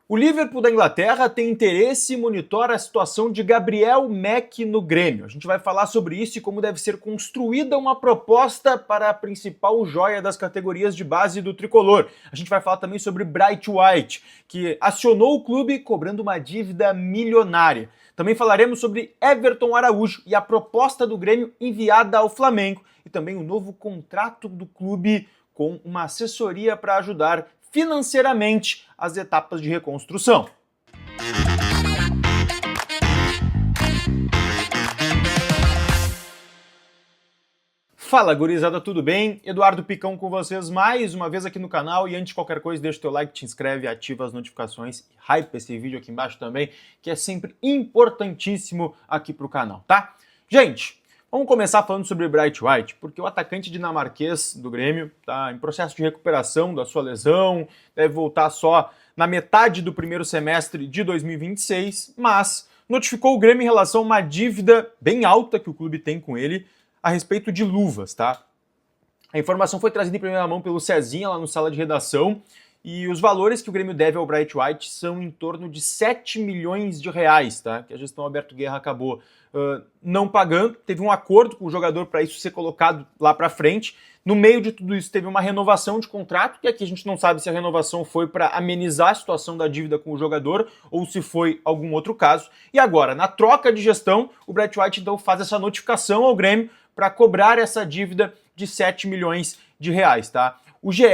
O Liverpool da Inglaterra tem interesse e monitora a situação de Gabriel Mack no Grêmio. A gente vai falar sobre isso e como deve ser construída uma proposta para a principal joia das categorias de base do tricolor. A gente vai falar também sobre Bright White, que acionou o clube cobrando uma dívida milionária. Também falaremos sobre Everton Araújo e a proposta do Grêmio enviada ao Flamengo e também o novo contrato do clube com uma assessoria para ajudar financeiramente as etapas de reconstrução. Fala, gurizada, tudo bem? Eduardo Picão com vocês mais uma vez aqui no canal, e antes de qualquer coisa deixa o teu like, te inscreve, ativa as notificações e hype esse vídeo aqui embaixo também, que é sempre importantíssimo aqui pro canal, tá? Gente, vamos começar falando sobre Bright White, porque o atacante dinamarquês do Grêmio está em processo de recuperação da sua lesão, deve voltar só na metade do primeiro semestre de 2026, mas notificou o Grêmio em relação a uma dívida bem alta que o clube tem com ele a respeito de luvas, tá? A informação foi trazida em primeira mão pelo Cezinha lá no sala de redação, e os valores que o Grêmio deve ao Bright White são em torno de 7 milhões de reais, tá? Que a gestão Alberto Guerra acabou não pagando. Teve um acordo com o jogador para isso ser colocado lá para frente. No meio de tudo isso teve uma renovação de contrato, que aqui a gente não sabe se a renovação foi para amenizar a situação da dívida com o jogador ou se foi algum outro caso. E agora, na troca de gestão, o Bright White então faz essa notificação ao Grêmio para cobrar essa dívida de 7 milhões de reais, tá? O GE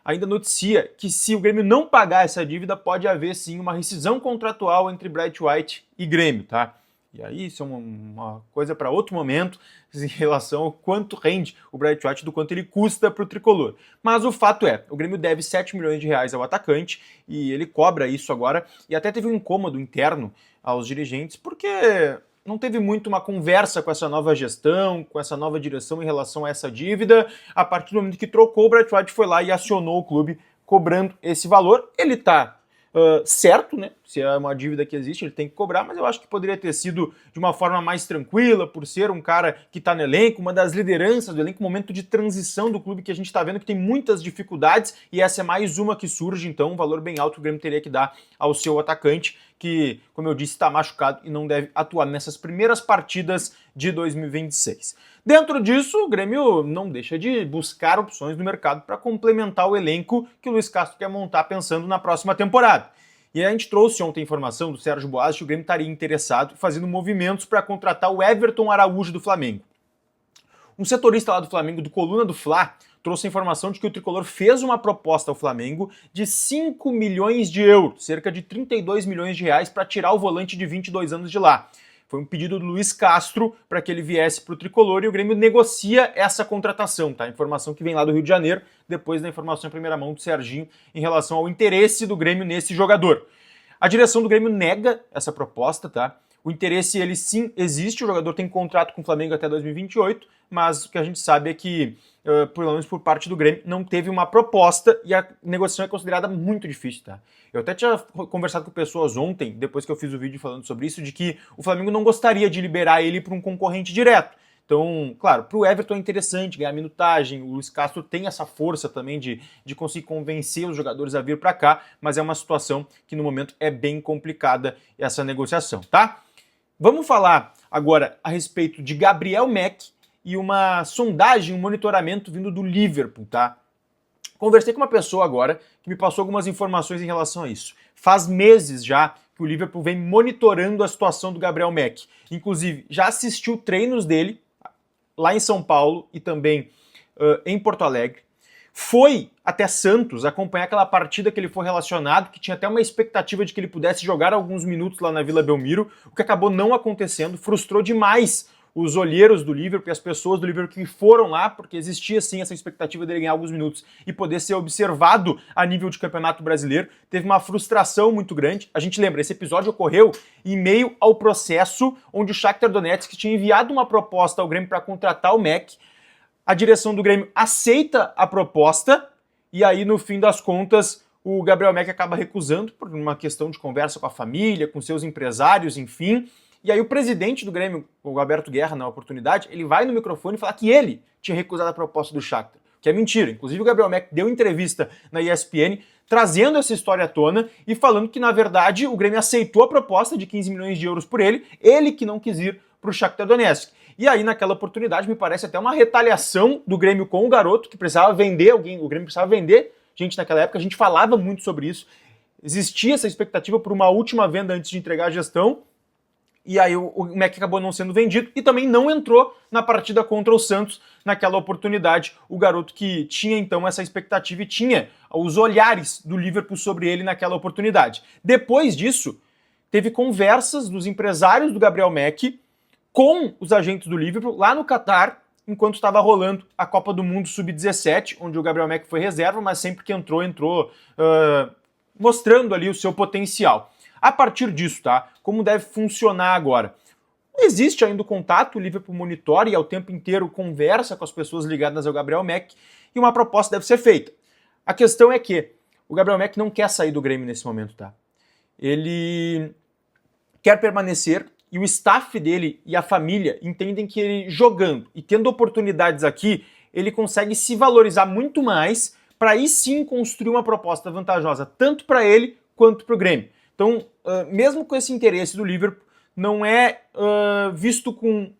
ainda noticia que se o Grêmio não pagar essa dívida, pode haver sim uma rescisão contratual entre Bright White e Grêmio, tá? E aí isso é uma coisa para outro momento em relação ao quanto rende o Bright White, do quanto ele custa para o tricolor. Mas o fato é, o Grêmio deve 7 milhões de reais ao atacante e ele cobra isso agora, e até teve um incômodo interno aos dirigentes, porque não teve muito uma conversa com essa nova gestão, com essa nova direção em relação a essa dívida. A partir do momento que trocou, o Bright White foi lá e acionou o clube cobrando esse valor. Ele tá certo, né? Se é uma dívida que existe, ele tem que cobrar, mas eu acho que poderia ter sido de uma forma mais tranquila, por ser um cara que está no elenco, uma das lideranças do elenco, momento de transição do clube que a gente está vendo que tem muitas dificuldades, e essa é mais uma que surge, então um valor bem alto que o Grêmio teria que dar ao seu atacante, que, como eu disse, está machucado e não deve atuar nessas primeiras partidas de 2026. Dentro disso, o Grêmio não deixa de buscar opções no mercado para complementar o elenco que o Luiz Castro quer montar pensando na próxima temporada. E a gente trouxe ontem a informação do Sérgio Boas que o Grêmio estaria interessado fazendo movimentos para contratar o Everton Araújo do Flamengo. Um setorista lá do Flamengo, do Coluna do Fla, trouxe a informação de que o tricolor fez uma proposta ao Flamengo de 5 milhões de euros, cerca de 32 milhões de reais, para tirar o volante de 22 anos de lá. Foi um pedido do Luiz Castro para que ele viesse para o tricolor, e o Grêmio negocia essa contratação, tá? Informação que vem lá do Rio de Janeiro, depois da informação em primeira mão do Serginho em relação ao interesse do Grêmio nesse jogador. A direção do Grêmio nega essa proposta, tá? O interesse, ele sim existe, o jogador tem contrato com o Flamengo até 2028, mas o que a gente sabe é que, pelo menos por parte do Grêmio, não teve uma proposta e a negociação é considerada muito difícil, tá? Eu até tinha conversado com pessoas ontem, depois que eu fiz o vídeo falando sobre isso, de que o Flamengo não gostaria de liberar ele para um concorrente direto. Então, claro, para o Everton é interessante ganhar minutagem, o Luiz Castro tem essa força também de conseguir convencer os jogadores a vir para cá, mas é uma situação que no momento é bem complicada essa negociação, tá? Vamos falar agora a respeito de Gabriel Mack e uma sondagem, um monitoramento vindo do Liverpool, tá? Conversei com uma pessoa agora que me passou algumas informações em relação a isso. Faz meses já que o Liverpool vem monitorando a situação do Gabriel Mack. Inclusive, já assistiu treinos dele lá em São Paulo e também em Porto Alegre. Foi até Santos acompanhar aquela partida que ele foi relacionado, que tinha até uma expectativa de que ele pudesse jogar alguns minutos lá na Vila Belmiro, o que acabou não acontecendo, frustrou demais os olheiros do Liverpool e as pessoas do Liverpool que foram lá, porque existia sim essa expectativa dele ganhar alguns minutos e poder ser observado a nível de campeonato brasileiro. Teve uma frustração muito grande. A gente lembra, esse episódio ocorreu em meio ao processo onde o Shakhtar Donetsk tinha enviado uma proposta ao Grêmio para contratar o Mack. A direção do Grêmio aceita a proposta e aí, no fim das contas, o Gabriel Mack acaba recusando por uma questão de conversa com a família, com seus empresários, enfim. E aí o presidente do Grêmio, o Alberto Guerra, na oportunidade, ele vai no microfone e fala que ele tinha recusado a proposta do Shakhtar, que é mentira. Inclusive o Gabriel Mack deu entrevista na ESPN trazendo essa história à tona e falando que, na verdade, o Grêmio aceitou a proposta de 15 milhões de euros por ele que não quis ir para o Shakhtar Donetsk. E aí, naquela oportunidade, me parece até uma retaliação do Grêmio com o garoto, que precisava vender alguém, o Grêmio precisava vender gente naquela época, a gente falava muito sobre isso, existia essa expectativa por uma última venda antes de entregar a gestão, e aí o Mac acabou não sendo vendido e também não entrou na partida contra o Santos naquela oportunidade, o garoto que tinha então essa expectativa e tinha os olhares do Liverpool sobre ele naquela oportunidade. Depois disso, teve conversas dos empresários do Gabriel Mac com os agentes do Liverpool lá no Catar, enquanto estava rolando a Copa do Mundo Sub-17, onde o Gabriel Mac foi reserva, mas sempre que entrou mostrando ali o seu potencial. A partir disso, tá? Como deve funcionar agora? Existe ainda o contato, o Liverpool monitora e ao tempo inteiro conversa com as pessoas ligadas ao Gabriel Mac e uma proposta deve ser feita. A questão é que o Gabriel Mac não quer sair do Grêmio nesse momento, tá? Ele quer permanecer e o staff dele e a família entendem que ele jogando e tendo oportunidades aqui, ele consegue se valorizar muito mais para aí sim construir uma proposta vantajosa tanto para ele quanto para o Grêmio. Então, mesmo com esse interesse do Liverpool, não é visto com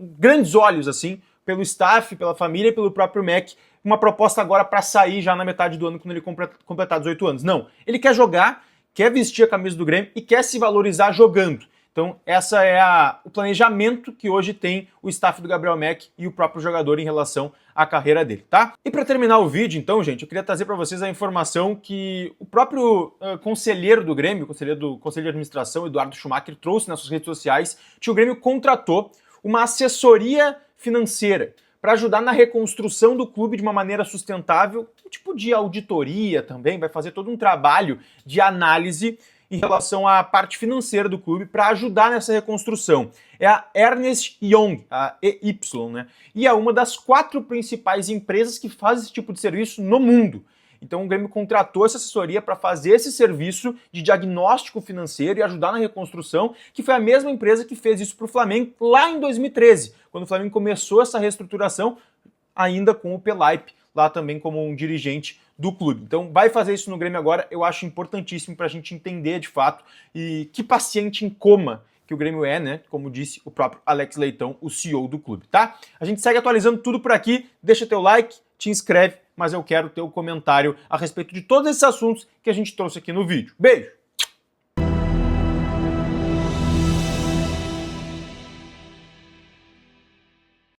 grandes olhos, assim, pelo staff, pela família e pelo próprio Mac, uma proposta agora para sair já na metade do ano, quando ele completar 18 anos. Não, ele quer jogar, quer vestir a camisa do Grêmio e quer se valorizar jogando. Então, essa é o planejamento que hoje tem o staff do Gabriel Mac e o próprio jogador em relação à carreira dele, tá? E para terminar o vídeo, então, gente, eu queria trazer para vocês a informação que o próprio conselheiro do Grêmio, conselheiro de administração, Eduardo Schumacher, trouxe nas suas redes sociais que o Grêmio contratou uma assessoria financeira para ajudar na reconstrução do clube de uma maneira sustentável, um tipo de auditoria também, vai fazer todo um trabalho de análise em relação à parte financeira do clube para ajudar nessa reconstrução. É a Ernst Young, a EY, né? E é uma das 4 principais empresas que faz esse tipo de serviço no mundo. Então o Grêmio contratou essa assessoria para fazer esse serviço de diagnóstico financeiro e ajudar na reconstrução, que foi a mesma empresa que fez isso para o Flamengo lá em 2013, quando o Flamengo começou essa reestruturação, ainda com o Pelaipe, lá também como um dirigente do clube. Então vai fazer isso no Grêmio agora, eu acho importantíssimo para a gente entender de fato e que paciente em coma que o Grêmio é, né? Como disse o próprio Alex Leitão, o CEO do clube, tá? A gente segue atualizando tudo por aqui, deixa teu like, te inscreve, mas eu quero teu comentário a respeito de todos esses assuntos que a gente trouxe aqui no vídeo. Beijo!